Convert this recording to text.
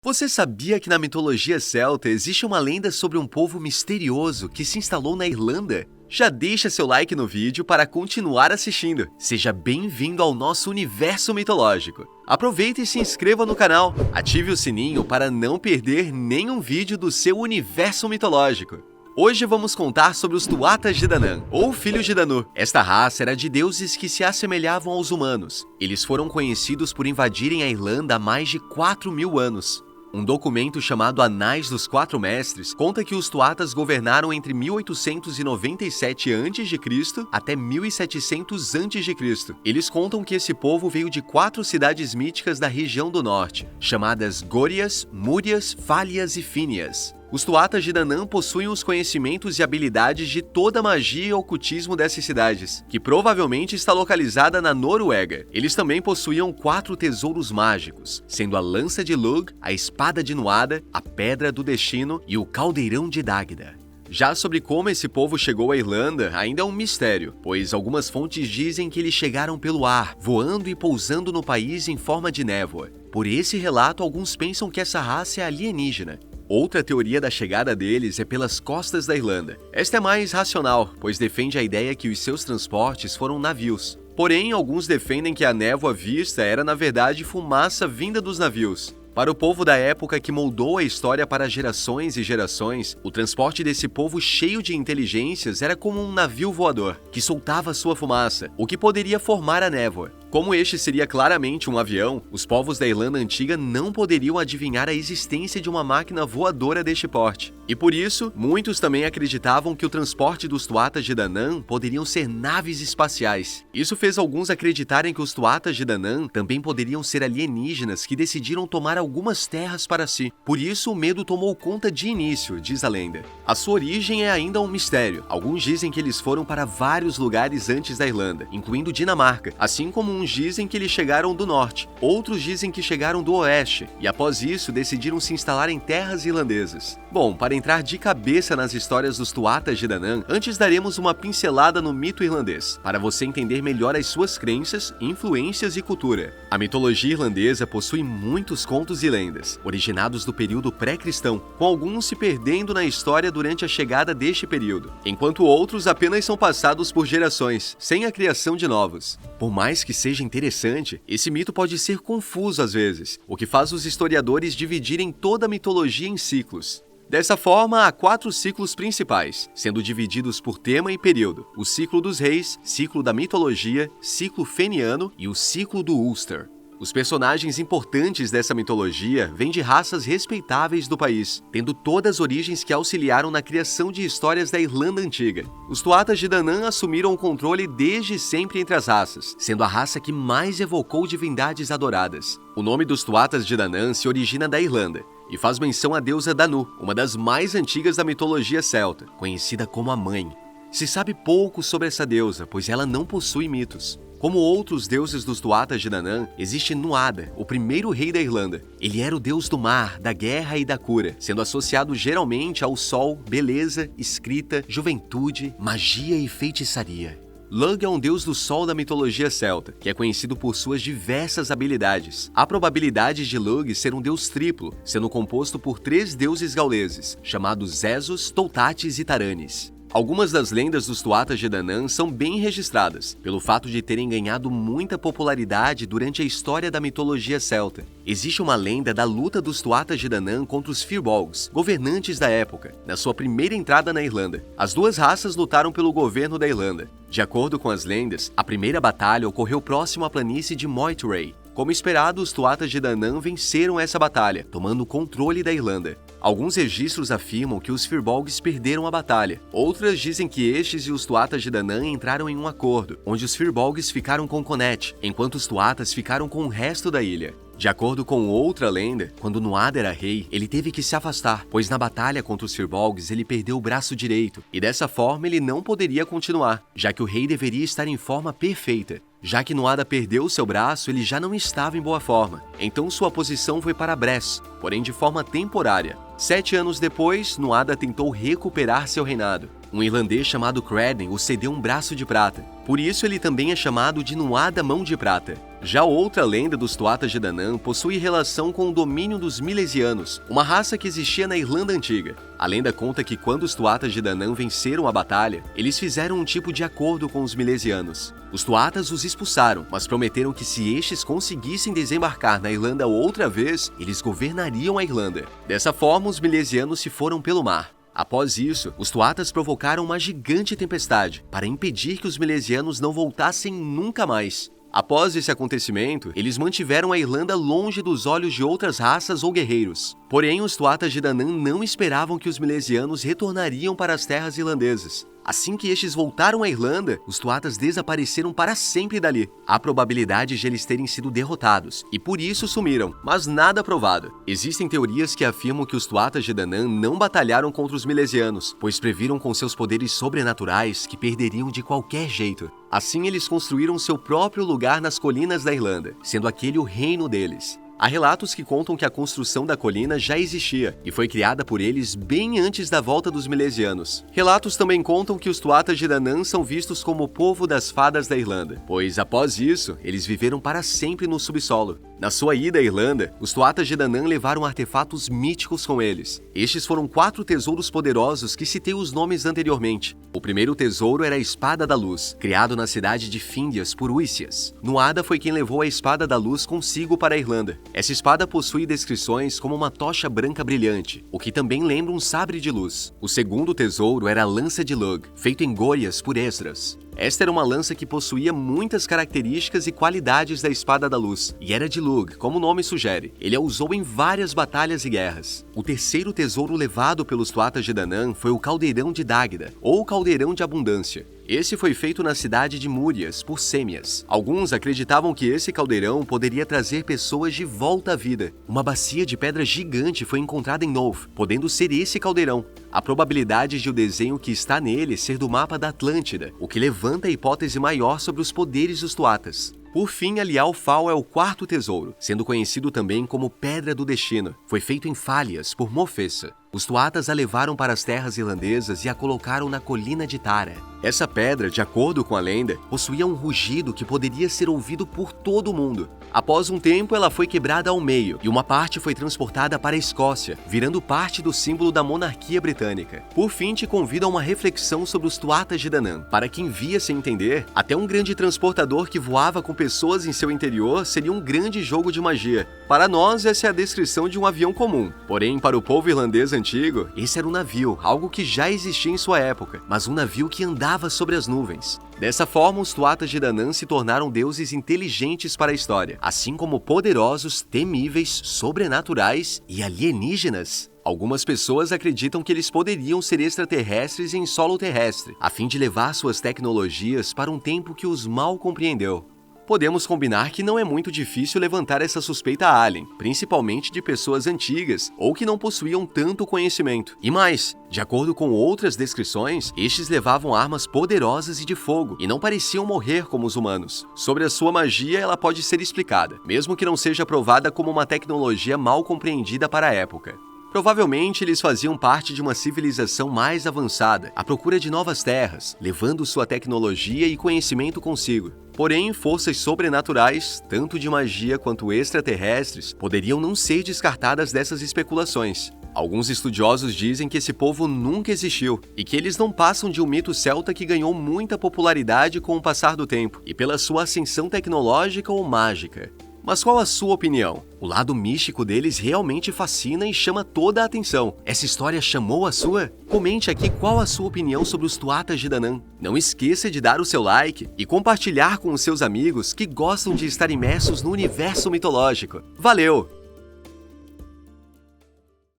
Você sabia que na mitologia celta existe uma lenda sobre um povo misterioso que se instalou na Irlanda? Já deixa seu like no vídeo para continuar assistindo. Seja bem-vindo ao nosso universo mitológico. Aproveite e se inscreva no canal. Ative o sininho para não perder nenhum vídeo do seu universo mitológico. Hoje vamos contar sobre os Tuatas de Danann, ou Filhos de Danu. Esta raça era de deuses que se assemelhavam aos humanos. Eles foram conhecidos por invadirem a Irlanda há mais de 4.000 anos. Um documento chamado Anais dos Quatro Mestres conta que os Tuatas governaram entre 1897 a.C. até 1700 a.C. Eles contam que esse povo veio de 4 cidades míticas da região do norte, chamadas Górias, Múrias, Fálias e Fínias. Os Tuatas de Danann possuem os conhecimentos e habilidades de toda a magia e ocultismo dessas cidades, que provavelmente está localizada na Noruega. Eles também possuíam 4 tesouros mágicos, sendo a Lança de Lugh, a Espada de Nuada, a Pedra do Destino e o Caldeirão de Dagda. Já sobre como esse povo chegou à Irlanda, ainda é um mistério, pois algumas fontes dizem que eles chegaram pelo ar, voando e pousando no país em forma de névoa. Por esse relato, alguns pensam que essa raça é alienígena. Outra teoria da chegada deles é pelas costas da Irlanda. Esta é mais racional, pois defende a ideia que os seus transportes foram navios. Porém, alguns defendem que a névoa vista era na verdade fumaça vinda dos navios. Para o povo da época que moldou a história para gerações e gerações, o transporte desse povo cheio de inteligências era como um navio voador, que soltava sua fumaça, o que poderia formar a névoa. Como este seria claramente um avião, os povos da Irlanda Antiga não poderiam adivinhar a existência de uma máquina voadora deste porte. E por isso, muitos também acreditavam que o transporte dos Tuatas de Danann poderiam ser naves espaciais. Isso fez alguns acreditarem que os Tuatas de Danann também poderiam ser alienígenas que decidiram tomar algumas terras para si. Por isso, o medo tomou conta de início, diz a lenda. A sua origem é ainda um mistério. Alguns dizem que eles foram para vários lugares antes da Irlanda, incluindo Dinamarca, assim como uns dizem que eles chegaram do norte, outros dizem que chegaram do oeste, e após isso decidiram se instalar em terras irlandesas. Bom, para entrar de cabeça nas histórias dos Tuatas de Danann, antes daremos uma pincelada no mito irlandês, para você entender melhor as suas crenças, influências e cultura. A mitologia irlandesa possui muitos contos e lendas, originados do período pré-cristão, com alguns se perdendo na história durante a chegada deste período, enquanto outros apenas são passados por gerações, sem a criação de novos. Por mais que seja interessante, esse mito pode ser confuso às vezes, o que faz os historiadores dividirem toda a mitologia em ciclos. Dessa forma, há 4 ciclos principais, sendo divididos por tema e período: o ciclo dos reis, ciclo da mitologia, ciclo feniano e o ciclo do Ulster. Os personagens importantes dessa mitologia vêm de raças respeitáveis do país, tendo todas as origens que auxiliaram na criação de histórias da Irlanda Antiga. Os Tuatas de Danann assumiram o controle desde sempre entre as raças, sendo a raça que mais evocou divindades adoradas. O nome dos Tuatas de Danann se origina da Irlanda e faz menção à deusa Danu, uma das mais antigas da mitologia celta, conhecida como a Mãe. Se sabe pouco sobre essa deusa, pois ela não possui mitos. Como outros deuses dos Tuatas de Danann, existe Nuada, o primeiro rei da Irlanda. Ele era o deus do mar, da guerra e da cura, sendo associado geralmente ao sol, beleza, escrita, juventude, magia e feitiçaria. Lugh é um deus do sol da mitologia celta, que é conhecido por suas diversas habilidades. Há probabilidade de Lugh ser um deus triplo, sendo composto por 3 deuses gauleses, chamados Esos, Toutates e Taranis. Algumas das lendas dos Tuatas de Danann são bem registradas, pelo fato de terem ganhado muita popularidade durante a história da mitologia celta. Existe uma lenda da luta dos Tuatas de Danann contra os Firbolgs, governantes da época, na sua primeira entrada na Irlanda. As duas raças lutaram pelo governo da Irlanda. De acordo com as lendas, a primeira batalha ocorreu próximo à planície de Moytray. Como esperado, os Tuatas de Danann venceram essa batalha, tomando o controle da Irlanda. Alguns registros afirmam que os Firbolgs perderam a batalha. Outras dizem que estes e os Tuatas de Danann entraram em um acordo, onde os Firbolgs ficaram com Connacht, enquanto os Tuatas ficaram com o resto da ilha. De acordo com outra lenda, quando Nuada era rei, ele teve que se afastar, pois na batalha contra os Firbolgs ele perdeu o braço direito, e dessa forma ele não poderia continuar, já que o rei deveria estar em forma perfeita. Já que Nuada perdeu seu braço, ele já não estava em boa forma, então sua posição foi para Bress, porém de forma temporária. 7 anos depois, Nuada tentou recuperar seu reinado. um irlandês chamado Credden o cedeu um braço de prata. Por isso ele também é chamado de Nuada Mão de Prata. Já outra lenda dos Tuatas de Danann possui relação com o domínio dos Milesianos, uma raça que existia na Irlanda Antiga. A lenda conta que quando os Tuatas de Danann venceram a batalha, eles fizeram um tipo de acordo com os Milesianos. Os Tuatas os expulsaram, mas prometeram que se estes conseguissem desembarcar na Irlanda outra vez, eles governariam a Irlanda. Dessa forma, os Milesianos se foram pelo mar. Após isso, os Tuatas provocaram uma gigante tempestade para impedir que os Milesianos não voltassem nunca mais. Após esse acontecimento, eles mantiveram a Irlanda longe dos olhos de outras raças ou guerreiros. Porém, os Tuatas de Danann não esperavam que os Milesianos retornariam para as terras irlandesas. Assim que estes voltaram à Irlanda, os Tuatas desapareceram para sempre dali. Há probabilidade de eles terem sido derrotados, e por isso sumiram, mas nada provado. Existem teorias que afirmam que os Tuatas de Danann não batalharam contra os Milesianos, pois previram com seus poderes sobrenaturais que perderiam de qualquer jeito. Assim, eles construíram seu próprio lugar nas colinas da Irlanda, sendo aquele o reino deles. Há relatos que contam que a construção da colina já existia e foi criada por eles bem antes da volta dos Milesianos. Relatos também contam que os Tuatas de Danann são vistos como o povo das fadas da Irlanda, pois após isso, eles viveram para sempre no subsolo. Na sua ida à Irlanda, os Tuatas de Danann levaram artefatos míticos com eles. Estes foram 4 tesouros poderosos que citei os nomes anteriormente. O primeiro tesouro era a Espada da Luz, criado na cidade de Fíndias por Uisias. Nuada foi quem levou a Espada da Luz consigo para a Irlanda. Essa espada possui descrições como uma tocha branca brilhante, o que também lembra um sabre de luz. O segundo tesouro era a Lança de Lug, feito em Golias por Esdras. Esta era uma lança que possuía muitas características e qualidades da Espada da Luz, e era de Lug, como o nome sugere. Ele a usou em várias batalhas e guerras. O terceiro tesouro levado pelos Tuatas de Danann foi o Caldeirão de Dagda, ou Caldeirão de Abundância. Esse foi feito na cidade de Múrias, por Sêmias. Alguns acreditavam que esse caldeirão poderia trazer pessoas de volta à vida. Uma bacia de pedra gigante foi encontrada em Nov, podendo ser esse caldeirão. A probabilidade de o desenho que está nele ser do mapa da Atlântida, o que levanta a hipótese maior sobre os poderes dos Tuatas. Por fim, a Lial Fal é o quarto tesouro, sendo conhecido também como Pedra do Destino. Foi feito em Falhas, por Mofessa. Os Tuatas a levaram para as terras irlandesas e a colocaram na colina de Tara. Essa pedra, de acordo com a lenda, possuía um rugido que poderia ser ouvido por todo o mundo. Após um tempo, ela foi quebrada ao meio e uma parte foi transportada para a Escócia, virando parte do símbolo da monarquia britânica. Por fim, te convido a uma reflexão sobre os Tuatas de Danann. Para quem via sem entender, até um grande transportador que voava com pessoas em seu interior seria um grande jogo de magia. Para nós, essa é a descrição de um avião comum. Porém, para o povo irlandês antigo, esse era um navio, algo que já existia em sua época, mas um navio que andava sobre as nuvens. Dessa forma, os Tuatas de Danann se tornaram deuses inteligentes para a história, assim como poderosos, temíveis, sobrenaturais e alienígenas. Algumas pessoas acreditam que eles poderiam ser extraterrestres em solo terrestre, a fim de levar suas tecnologias para um tempo que os mal compreendeu. Podemos combinar que não é muito difícil levantar essa suspeita alien, principalmente de pessoas antigas ou que não possuíam tanto conhecimento. E mais, de acordo com outras descrições, estes levavam armas poderosas e de fogo e não pareciam morrer como os humanos. Sobre a sua magia, ela pode ser explicada, mesmo que não seja provada como uma tecnologia mal compreendida para a época. Provavelmente eles faziam parte de uma civilização mais avançada, à procura de novas terras, levando sua tecnologia e conhecimento consigo. Porém, forças sobrenaturais, tanto de magia quanto extraterrestres, poderiam não ser descartadas dessas especulações. Alguns estudiosos dizem que esse povo nunca existiu e que eles não passam de um mito celta que ganhou muita popularidade com o passar do tempo e pela sua ascensão tecnológica ou mágica. Mas qual a sua opinião? O lado místico deles realmente fascina e chama toda a atenção. Essa história chamou a sua? Comente aqui qual a sua opinião sobre os Tuatas de Danann. Não esqueça de dar o seu like e compartilhar com os seus amigos que gostam de estar imersos no universo mitológico. Valeu!